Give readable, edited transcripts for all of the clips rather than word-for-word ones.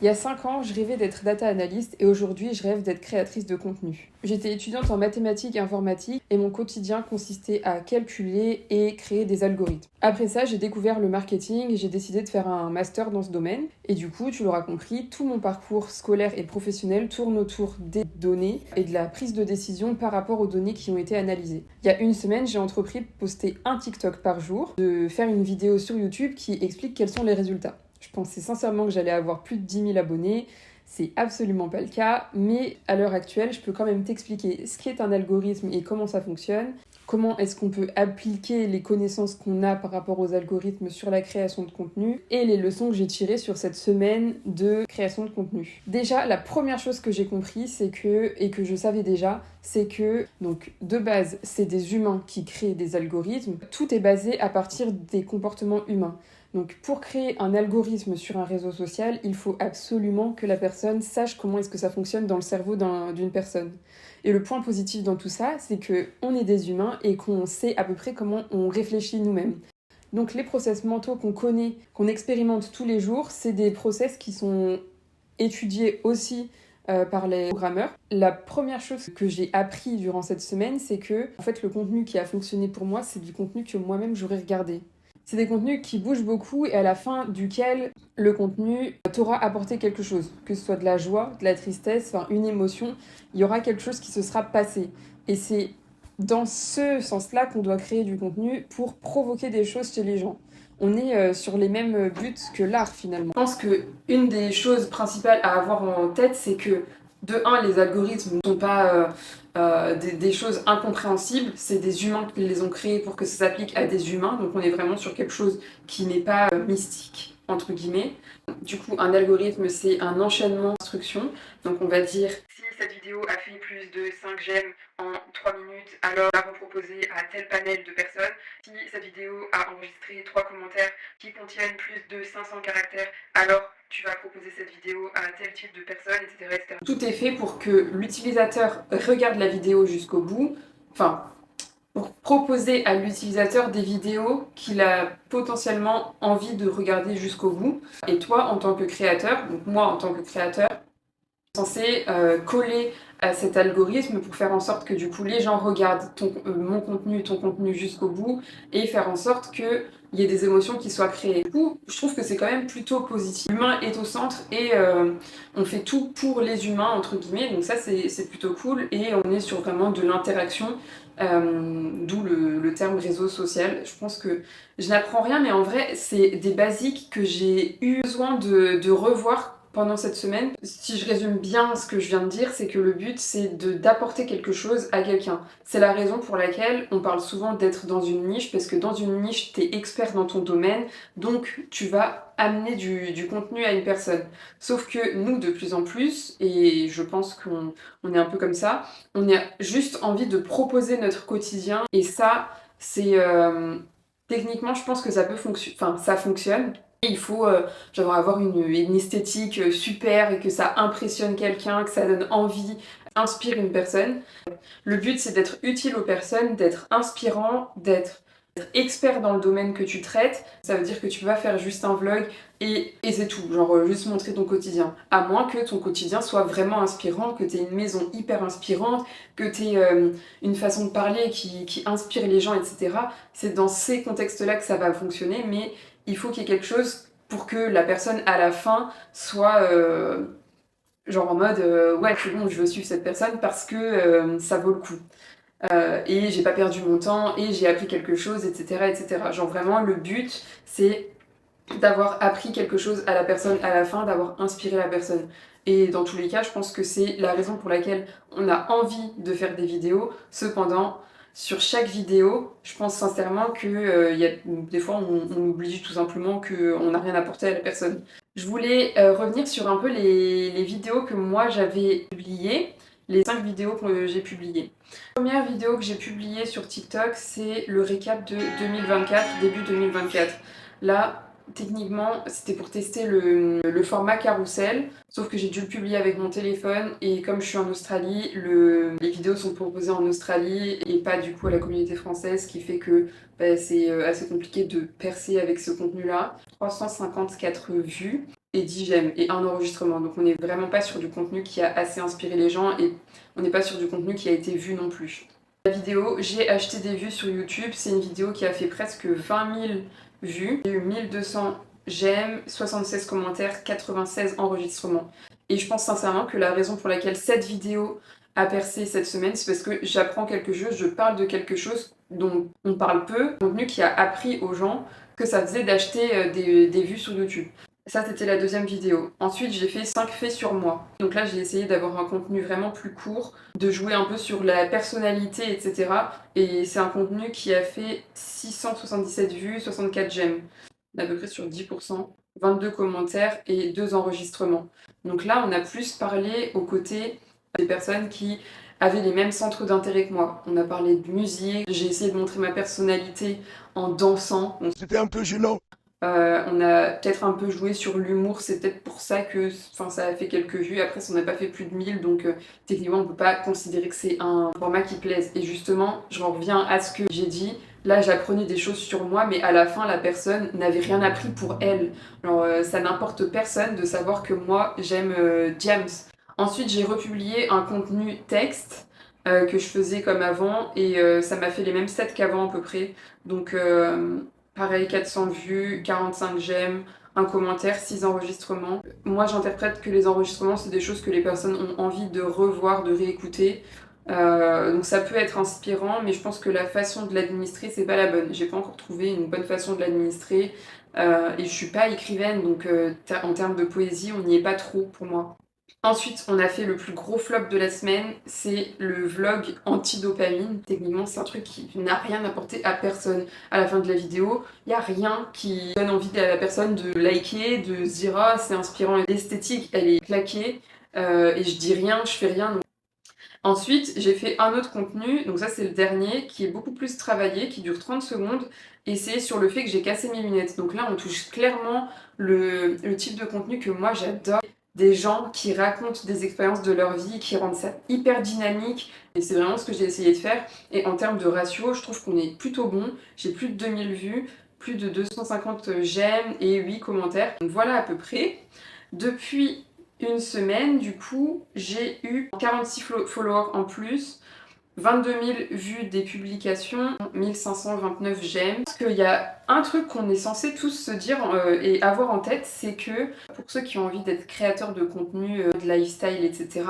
Il y a 5 ans, je rêvais d'être data analyst et aujourd'hui, je rêve d'être créatrice de contenu. J'étais étudiante en mathématiques et informatique et mon quotidien consistait à calculer et créer des algorithmes. Après ça, j'ai découvert le marketing et j'ai décidé de faire un master dans ce domaine. Et du coup, tu l'auras compris, tout mon parcours scolaire et professionnel tourne autour des données et de la prise de décision par rapport aux données qui ont été analysées. Il y a une semaine, j'ai entrepris de poster un TikTok par jour, de faire une vidéo sur YouTube qui explique quels sont les résultats. Je pensais sincèrement que j'allais avoir plus de 10 000 abonnés. C'est absolument pas le cas, mais à l'heure actuelle, je peux quand même t'expliquer ce qu'est un algorithme et comment ça fonctionne, comment est-ce qu'on peut appliquer les connaissances qu'on a par rapport aux algorithmes sur la création de contenu et les leçons que j'ai tirées sur cette semaine de création de contenu. Déjà, la première chose que j'ai compris, et que je savais déjà, c'est que, donc, de base, c'est des humains qui créent des algorithmes. Tout est basé à partir des comportements humains. Donc pour créer un algorithme sur un réseau social, il faut absolument que la personne sache comment est-ce que ça fonctionne dans le cerveau d'une personne. Et le point positif dans tout ça, c'est qu'on est des humains et qu'on sait à peu près comment on réfléchit nous-mêmes. Donc les process mentaux qu'on connaît, qu'on expérimente tous les jours, c'est des process qui sont étudiés aussi par les programmeurs. La première chose que j'ai appris durant cette semaine, c'est que en fait, le contenu qui a fonctionné pour moi, c'est du contenu que moi-même j'aurais regardé. C'est des contenus qui bougent beaucoup et à la fin duquel le contenu t'aura apporté quelque chose, que ce soit de la joie, de la tristesse, enfin une émotion, il y aura quelque chose qui se sera passé. Et c'est dans ce sens-là qu'on doit créer du contenu pour provoquer des choses chez les gens. On est sur les mêmes buts que l'art finalement. Je pense qu'une des choses principales à avoir en tête, c'est que de un, les algorithmes ne sont pas des choses incompréhensibles, c'est des humains qui les ont créés pour que ça s'applique à des humains, donc on est vraiment sur quelque chose qui n'est pas mystique, entre guillemets. Du coup, un algorithme, c'est un enchaînement d'instructions, donc on va dire si cette vidéo a fait plus de 5 j'aime en 3 minutes, alors on va reproposer à tel panel de personnes. Si cette vidéo a enregistré 3 commentaires qui contiennent plus de 500 caractères, alors tu vas proposer cette vidéo à tel type de personnes, etc., etc. Tout est fait pour que l'utilisateur regarde la vidéo jusqu'au bout, enfin, pour proposer à l'utilisateur des vidéos qu'il a potentiellement envie de regarder jusqu'au bout. Et toi, en tant que créateur, donc moi en tant que créateur, censé coller à cet algorithme pour faire en sorte que du coup les gens regardent mon contenu, ton contenu jusqu'au bout et faire en sorte qu'il y ait des émotions qui soient créées. Du coup, je trouve que c'est quand même plutôt positif. L'humain est au centre et on fait tout pour les humains, entre guillemets, donc ça c'est plutôt cool et on est sur vraiment de l'interaction, d'où le terme réseau social. Je pense que je n'apprends rien, mais en vrai c'est des basiques que j'ai eu besoin de revoir pendant cette semaine. Si je résume bien ce que je viens de dire, c'est que le but, c'est d'apporter quelque chose à quelqu'un. C'est la raison pour laquelle on parle souvent d'être dans une niche, parce que dans une niche, t'es expert dans ton domaine, donc tu vas amener du contenu à une personne. Sauf que nous, de plus en plus, et je pense qu'on est un peu comme ça, on a juste envie de proposer notre quotidien, et ça, c'est... techniquement, je pense que ça peut fonctionner, enfin, ça fonctionne. Il faut genre avoir une esthétique super et que ça impressionne quelqu'un, que ça donne envie, inspire une personne. Le but, c'est d'être utile aux personnes, d'être inspirant, d'être expert dans le domaine que tu traites. Ça veut dire que tu vas faire juste un vlog et c'est tout, genre juste montrer ton quotidien. À moins que ton quotidien soit vraiment inspirant, que tu aies une maison hyper inspirante, que tu aies une façon de parler qui inspire les gens, etc. C'est dans ces contextes-là que ça va fonctionner, mais il faut qu'il y ait quelque chose pour que la personne à la fin soit genre en mode ouais c'est bon, je veux suivre cette personne parce que ça vaut le coup. Et j'ai pas perdu mon temps et j'ai appris quelque chose, etc., etc. Genre vraiment le but c'est d'avoir appris quelque chose à la personne à la fin, d'avoir inspiré la personne. Et dans tous les cas, je pense que c'est la raison pour laquelle on a envie de faire des vidéos. Cependant, sur chaque vidéo, je pense sincèrement que y a, des fois on oublie tout simplement qu'on n'a rien apporté à la personne. Je voulais revenir sur un peu les vidéos que moi j'avais publiées, les 5 vidéos que j'ai publiées. La première vidéo que j'ai publiée sur TikTok, c'est le récap de 2024, début 2024. Là, techniquement, c'était pour tester le format carrousel, sauf que j'ai dû le publier avec mon téléphone et comme je suis en Australie, les vidéos sont proposées en Australie et pas du coup à la communauté française, ce qui fait que c'est assez compliqué de percer avec ce contenu-là. 354 vues. et 10 j'aime et un enregistrement. Donc on n'est vraiment pas sur du contenu qui a assez inspiré les gens et on n'est pas sur du contenu qui a été vu non plus. La vidéo, j'ai acheté des vues sur YouTube, c'est une vidéo qui a fait presque 20 000 vues. J'ai eu 1200 j'aime, 76 commentaires, 96 enregistrements. Et je pense sincèrement que la raison pour laquelle cette vidéo a percé cette semaine, c'est parce que j'apprends quelque chose, je parle de quelque chose dont on parle peu, un contenu qui a appris aux gens que ça faisait d'acheter des vues sur YouTube. Ça, c'était la deuxième vidéo. Ensuite, j'ai fait 5 faits sur moi. Donc là, j'ai essayé d'avoir un contenu vraiment plus court, de jouer un peu sur la personnalité, etc. Et c'est un contenu qui a fait 677 vues, 64 j'aime, à peu près sur 10%, 22 commentaires et 2 enregistrements. Donc là, on a plus parlé aux côtés des personnes qui avaient les mêmes centres d'intérêt que moi. On a parlé de musique, j'ai essayé de montrer ma personnalité en dansant. C'était un peu gênant. On a peut-être un peu joué sur l'humour, c'est peut-être pour ça que ça a fait quelques vues. Après, ça n'a pas fait plus de 1000, donc techniquement, on peut pas considérer que c'est un format qui plaise. Et justement, je reviens à ce que j'ai dit. Là, j'apprenais des choses sur moi, mais à la fin, la personne n'avait rien appris pour elle. Alors, ça n'importe personne de savoir que moi, j'aime James. Ensuite, j'ai republié un contenu texte que je faisais comme avant, et ça m'a fait les mêmes stats qu'avant à peu près. Donc, pareil, 400 vues, 45 j'aime, un commentaire, 6 enregistrements. Moi, j'interprète que les enregistrements, c'est des choses que les personnes ont envie de revoir, de réécouter. Donc ça peut être inspirant, mais je pense que la façon de l'administrer, c'est pas la bonne. J'ai pas encore trouvé une bonne façon de l'administrer. Et je suis pas écrivaine, donc en termes de poésie, on n'y est pas trop pour moi. Ensuite, on a fait le plus gros flop de la semaine, c'est le vlog anti-dopamine. Techniquement, c'est un truc qui n'a rien apporté à personne. À la fin de la vidéo, il n'y a rien qui donne envie à la personne de liker, de se dire ah c'est inspirant. L'esthétique, elle est claquée et je dis rien, je fais rien. Ensuite, j'ai fait un autre contenu, donc ça c'est le dernier, qui est beaucoup plus travaillé, qui dure 30 secondes, et c'est sur le fait que j'ai cassé mes lunettes. Donc là, on touche clairement le type de contenu que moi j'adore. Des gens qui racontent des expériences de leur vie, qui rendent ça hyper dynamique, et c'est vraiment ce que j'ai essayé de faire. Et en termes de ratio, je trouve qu'on est plutôt bon. J'ai plus de 2000 vues, plus de 250 j'aime et 8 commentaires. Donc voilà à peu près. Depuis une semaine, du coup, j'ai eu 46 followers en plus, 22 000 vues des publications, 1529 j'aime. Parce qu'il y a un truc qu'on est censé tous se dire et avoir en tête, c'est que pour ceux qui ont envie d'être créateurs de contenu, de lifestyle, etc.,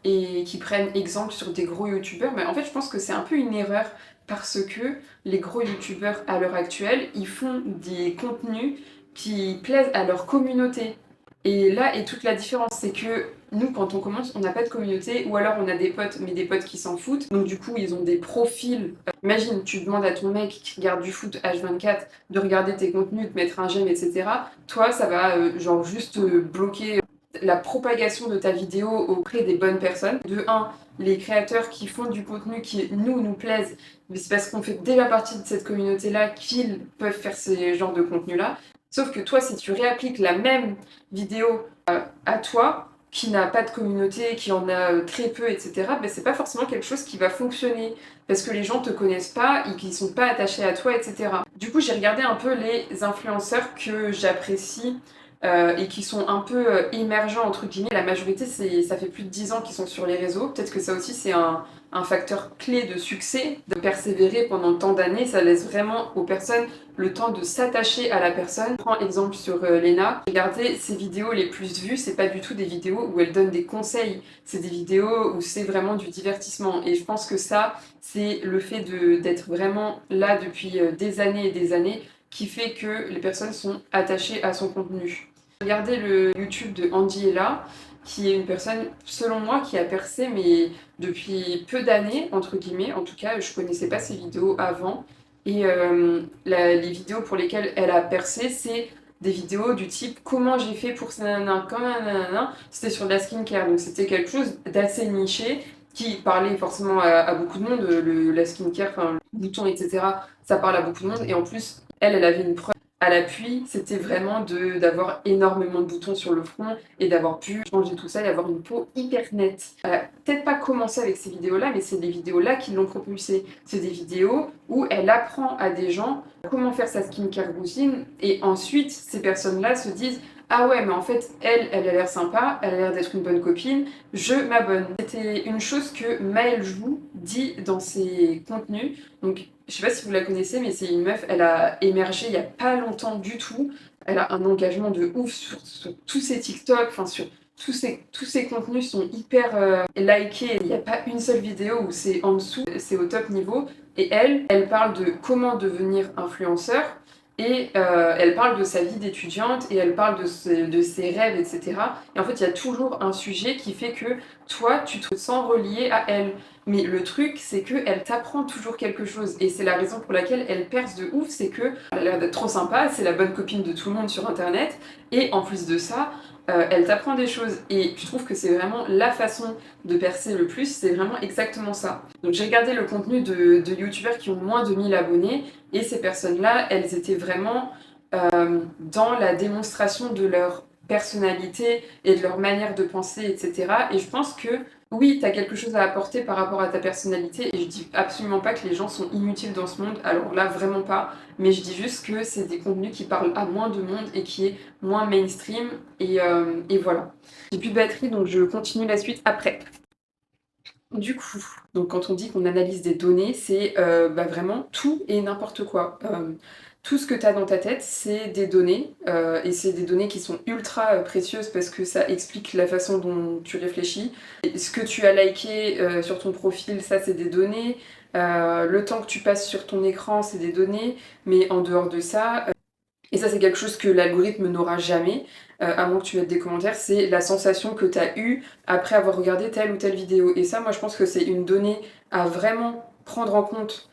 et qui prennent exemple sur des gros youtubeurs, mais en fait je pense que c'est un peu une erreur parce que les gros youtubeurs à l'heure actuelle, ils font des contenus qui plaisent à leur communauté. Et là est toute la différence, c'est que nous, quand on commence, on n'a pas de communauté, ou alors on a des potes, mais des potes qui s'en foutent. Donc du coup, ils ont des profils. Imagine, tu demandes à ton mec qui regarde du foot H24 de regarder tes contenus, de mettre un j'aime, etc. Toi, ça va genre juste bloquer la propagation de ta vidéo auprès des bonnes personnes. De un, les créateurs qui font du contenu qui nous plaisent, mais c'est parce qu'on fait déjà partie de cette communauté-là qu'ils peuvent faire ce genre de contenu-là. Sauf que toi, si tu réappliques la même vidéo à toi, qui n'a pas de communauté, qui en a très peu, etc., ben c'est pas forcément quelque chose qui va fonctionner. Parce que les gens te connaissent pas et qu'ils sont pas attachés à toi, etc. Du coup, j'ai regardé un peu les influenceurs que j'apprécie et qui sont un peu émergents, entre guillemets. La majorité, ça fait plus de 10 ans qu'ils sont sur les réseaux. Peut-être que ça aussi, c'est un facteur clé de succès, de persévérer pendant tant d'années. Ça laisse vraiment aux personnes le temps de s'attacher à la personne. Je prends exemple sur Léna. Regardez ses vidéos les plus vues, c'est pas du tout des vidéos où elle donne des conseils. C'est des vidéos où c'est vraiment du divertissement. Et je pense que ça, c'est le fait d'être vraiment là depuis des années et des années qui fait que les personnes sont attachées à son contenu. Regardez le YouTube de Andiella, qui est une personne, selon moi, qui a percé, mais depuis peu d'années, entre guillemets. En tout cas, je connaissais pas ses vidéos avant. Et les vidéos pour lesquelles elle a percé, c'est des vidéos du type comment j'ai fait pour ça, nanana, comment nanana. C'était sur de la skincare, donc c'était quelque chose d'assez niché qui parlait forcément à beaucoup de monde. La skincare, enfin, le bouton, etc., ça parle à beaucoup de monde. Et en plus, elle avait une preuve à l'appui, c'était vraiment d'avoir énormément de boutons sur le front et d'avoir pu changer tout ça et avoir une peau hyper nette. Elle a peut-être pas commencé avec ces vidéos-là, mais c'est des vidéos-là qui l'ont propulsée. C'est des vidéos où elle apprend à des gens comment faire sa skincare routine et ensuite, ces personnes-là se disent ah ouais, mais en fait, elle a l'air sympa, elle a l'air d'être une bonne copine, je m'abonne. C'était une chose que Maëlle Jou dit dans ses contenus. Donc, je sais pas si vous la connaissez, mais c'est une meuf, elle a émergé il y a pas longtemps du tout. Elle a un engagement de ouf sur tous ses TikTok, enfin sur tous ses contenus sont hyper likés. Il n'y a pas une seule vidéo où c'est en dessous, c'est au top niveau. Et elle parle de comment devenir influenceur. Et elle parle de sa vie d'étudiante et elle parle de ses rêves, etc. Et en fait, il y a toujours un sujet qui fait que toi, tu te sens relié à elle. Mais le truc, c'est qu'elle t'apprend toujours quelque chose. Et c'est la raison pour laquelle elle perce de ouf, c'est que elle a l'air d'être trop sympa, c'est la bonne copine de tout le monde sur Internet. Et en plus de ça, elle t'apprend des choses. Et je trouve que c'est vraiment la façon de percer le plus, c'est vraiment exactement ça. Donc j'ai regardé le contenu de youtubeurs qui ont moins de 1000 abonnés. Et ces personnes-là, elles étaient vraiment dans la démonstration de leur personnalité et de leur manière de penser, etc. Et je pense que oui, tu as quelque chose à apporter par rapport à ta personnalité. Et je dis absolument pas que les gens sont inutiles dans ce monde. Alors là, vraiment pas. Mais je dis juste que c'est des contenus qui parlent à moins de monde et qui est moins mainstream. Et voilà. J'ai plus de batterie, donc je continue la suite après. Du coup, donc quand on dit qu'on analyse des données, c'est vraiment tout et n'importe quoi. Tout ce que tu as dans ta tête, c'est des données, et c'est des données qui sont ultra précieuses parce que ça explique la façon dont tu réfléchis. Et ce que tu as liké sur ton profil, ça c'est des données. Le temps que tu passes sur ton écran, c'est des données. Mais en dehors de ça, et ça, c'est quelque chose que l'algorithme n'aura jamais, à moins que tu mettes des commentaires, c'est la sensation que tu as eue après avoir regardé telle ou telle vidéo. Et ça, moi, je pense que c'est une donnée à vraiment prendre en compte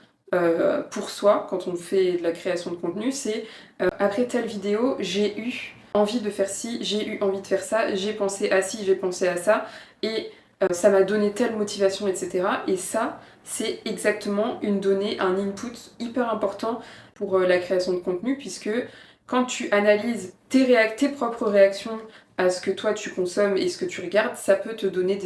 pour soi quand on fait de la création de contenu. C'est après telle vidéo, j'ai eu envie de faire ci, j'ai eu envie de faire ça, j'ai pensé à ci, j'ai pensé à ça, et ça m'a donné telle motivation, etc. Et ça, c'est exactement une donnée, un input hyper important pour la création de contenu, puisque quand tu analyses tes propres réactions à ce que toi tu consommes et ce que tu regardes, ça peut te donner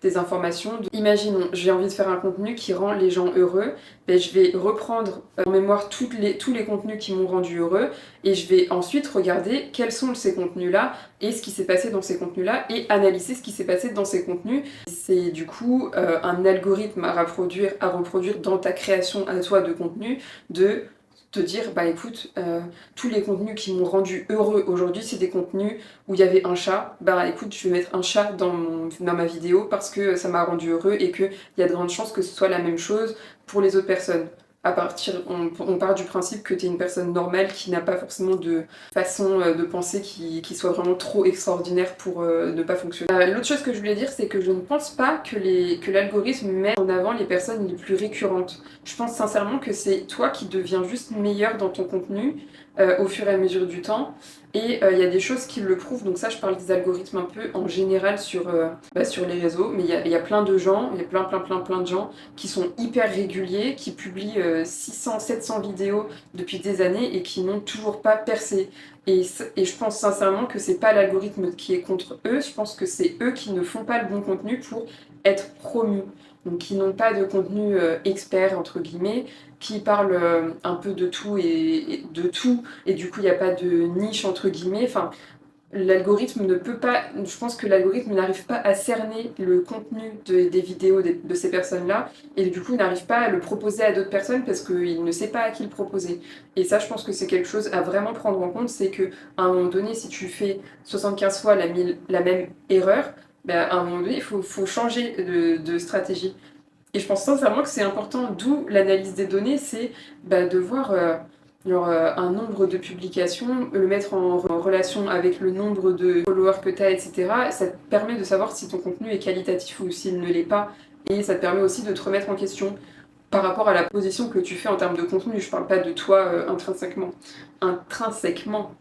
des informations. Imaginons, j'ai envie de faire un contenu qui rend les gens heureux, ben, je vais reprendre en mémoire tous les contenus qui m'ont rendu heureux et je vais ensuite regarder quels sont ces contenus-là et ce qui s'est passé dans ces contenus-là et analyser ce qui s'est passé dans ces contenus. C'est du coup un algorithme à reproduire dans ta création à toi de contenu, de te dire, bah écoute, tous les contenus qui m'ont rendu heureux aujourd'hui, c'est des contenus où il y avait un chat. Bah écoute, je vais mettre un chat dans ma vidéo parce que ça m'a rendu heureux et qu'il y a de grandes chances que ce soit la même chose pour les autres personnes. On part du principe que tu es une personne normale qui n'a pas forcément de façon de penser qui soit vraiment trop extraordinaire pour ne pas fonctionner. L'autre chose que je voulais dire, c'est que je ne pense pas que l'algorithme met en avant les personnes les plus récurrentes. Je pense sincèrement que c'est toi qui deviens juste meilleur dans ton contenu au fur et à mesure du temps. Et il y a des choses qui le prouvent, donc ça je parle des algorithmes un peu en général sur les réseaux, mais il y a plein de gens, il y a plein de gens qui sont hyper réguliers, qui publient 600, 700 vidéos depuis des années et qui n'ont toujours pas percé. Et je pense sincèrement que c'est pas l'algorithme qui est contre eux, je pense que c'est eux qui ne font pas le bon contenu pour être promus. Donc qui n'ont pas de contenu expert, entre guillemets, qui parlent un peu de tout et de tout, et du coup il n'y a pas de niche, entre guillemets. Enfin, l'algorithme ne peut pas, je pense que l'algorithme n'arrive pas à cerner le contenu des vidéos de ces personnes-là, et du coup il n'arrive pas à le proposer à d'autres personnes parce qu'il ne sait pas à qui le proposer. Et ça, je pense que c'est quelque chose à vraiment prendre en compte, c'est que à un moment donné, si tu fais 75 fois la même erreur, ben, à un moment donné, faut changer de stratégie. Et je pense sincèrement que c'est important, d'où l'analyse des données, c'est de voir un nombre de publications, le mettre en relation avec le nombre de followers que tu as, etc. Ça te permet de savoir si ton contenu est qualitatif ou s'il ne l'est pas. Et ça te permet aussi de te remettre en question par rapport à la position que tu fais en termes de contenu. Je parle pas de toi intrinsèquement. Intrinsèquement.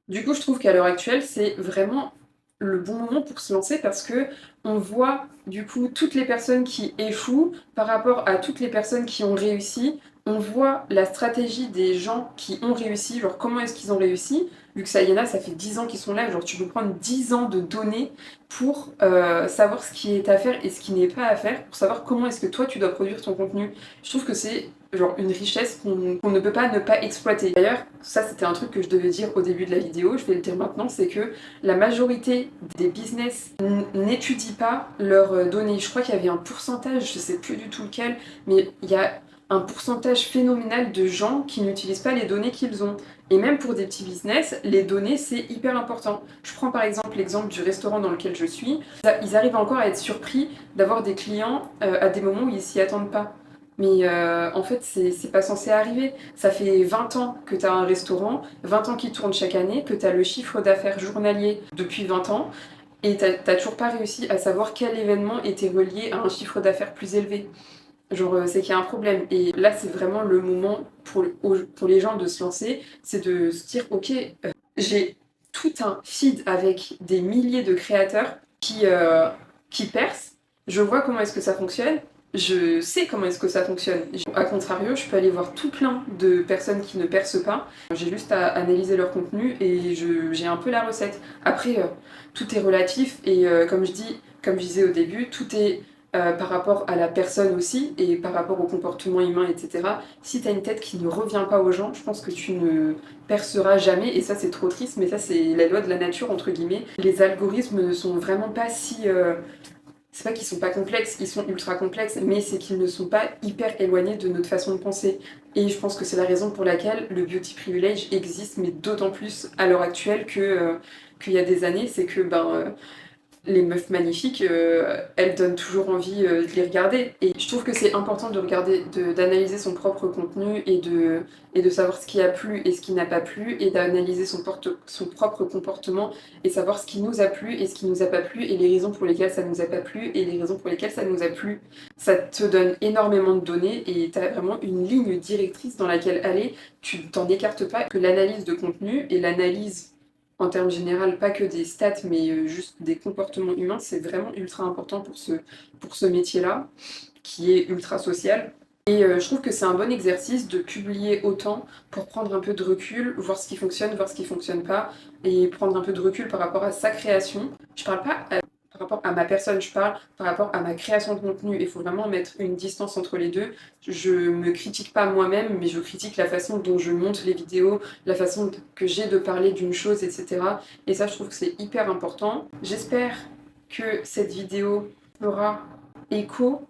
Du coup, je trouve qu'à l'heure actuelle, c'est vraiment le bon moment pour se lancer parce que on voit du coup toutes les personnes qui échouent par rapport à toutes les personnes qui ont réussi. On voit la stratégie des gens qui ont réussi, genre comment est-ce qu'ils ont réussi. Vu que ça y en a, ça fait 10 ans qu'ils sont là, genre tu peux prendre 10 ans de données pour savoir ce qui est à faire et ce qui n'est pas à faire, pour savoir comment est-ce que toi tu dois produire ton contenu. Je trouve que c'est genre une richesse qu'on ne peut pas ne pas exploiter. D'ailleurs, ça c'était un truc que je devais dire au début de la vidéo, je vais le dire maintenant, c'est que la majorité des business n'étudient pas leurs données. Je crois qu'il y avait un pourcentage, je sais plus du tout lequel, mais il y a un pourcentage phénoménal de gens qui n'utilisent pas les données qu'ils ont. Et même pour des petits business, les données, c'est hyper important. Je prends par exemple l'exemple du restaurant dans lequel je suis. Ils arrivent encore à être surpris d'avoir des clients à des moments où ils s'y attendent pas. Mais en fait, c'est pas censé arriver. Ça fait 20 ans que tu as un restaurant, 20 ans qui tourne chaque année, que tu as le chiffre d'affaires journalier depuis 20 ans, et t'as toujours pas réussi à savoir quel événement était relié à un chiffre d'affaires plus élevé. Genre, c'est qu'il y a un problème. Et là, c'est vraiment le moment pour les gens de se lancer, c'est de se dire, ok, j'ai tout un feed avec des milliers de créateurs qui percent. Je vois comment est-ce que ça fonctionne. Je sais comment est-ce que ça fonctionne. A contrario, je peux aller voir tout plein de personnes qui ne percent pas. J'ai juste à analyser leur contenu et j'ai un peu la recette. Après, tout est relatif et comme je disais au début, tout est par rapport à la personne aussi et par rapport au comportement humain, etc. Si tu as une tête qui ne revient pas aux gens, je pense que tu ne perceras jamais et ça c'est trop triste, mais ça c'est la loi de la nature entre guillemets. Les algorithmes ne sont vraiment pas si... c'est pas qu'ils sont pas complexes, ils sont ultra complexes, mais c'est qu'ils ne sont pas hyper éloignés de notre façon de penser. Et je pense que c'est la raison pour laquelle le beauty privilege existe, mais d'autant plus à l'heure actuelle qu'il y a des années, c'est que les meufs magnifiques, elles donnent toujours envie de les regarder. Et je trouve que c'est important de regarder, d'analyser son propre contenu et de savoir ce qui a plu et ce qui n'a pas plu, et d'analyser son propre comportement et savoir ce qui nous a plu et ce qui nous a pas plu, et les raisons pour lesquelles ça nous a pas plu et les raisons pour lesquelles ça nous a plu. Ça te donne énormément de données et tu as vraiment une ligne directrice dans laquelle aller. Tu t'en écartes pas, que l'analyse de contenu et l'analyse en termes généraux, pas que des stats, mais juste des comportements humains, c'est vraiment ultra important pour ce métier-là, qui est ultra social. Et je trouve que c'est un bon exercice de publier autant pour prendre un peu de recul, voir ce qui fonctionne, voir ce qui fonctionne pas, et prendre un peu de recul par rapport à sa création. Je parle pas par rapport à ma personne, je parle par rapport à ma création de contenu. Il faut vraiment mettre une distance entre les deux. Je me critique pas moi-même, mais je critique la façon dont je monte les vidéos, la façon que j'ai de parler d'une chose, etc. Et ça, je trouve que c'est hyper important. J'espère que cette vidéo fera écho.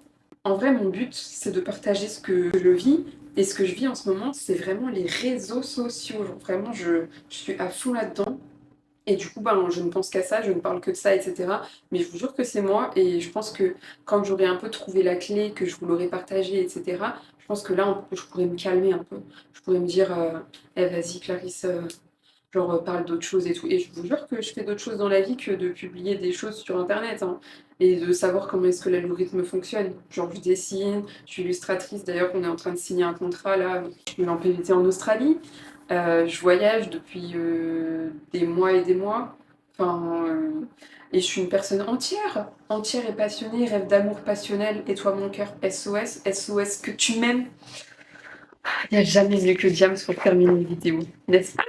En vrai, mon but, c'est de partager ce que je vis. Et ce que je vis en ce moment, c'est vraiment les réseaux sociaux. Genre, vraiment, je suis à fond là-dedans. Et du coup, je ne pense qu'à ça, je ne parle que de ça, etc. Mais je vous jure que c'est moi, et je pense que quand j'aurai un peu trouvé la clé, que je vous l'aurai partagée, etc., je pense que là, je pourrais me calmer un peu. Je pourrais me dire, eh, vas-y, Clarisse, genre, parle d'autres choses et tout. Et je vous jure que je fais d'autres choses dans la vie que de publier des choses sur Internet, hein, et de savoir comment est-ce que l'algorithme fonctionne. Genre, je dessine, je suis illustratrice, d'ailleurs, on est en train de signer un contrat, là, je suis en PVT en Australie. Je voyage depuis des mois et des mois. Enfin, et je suis une personne entière et passionnée, rêve d'amour passionnel, et toi mon cœur, SOS, SOS que tu m'aimes. Il n'y a jamais mieux que Diams pour terminer une vidéo, n'est-ce pas?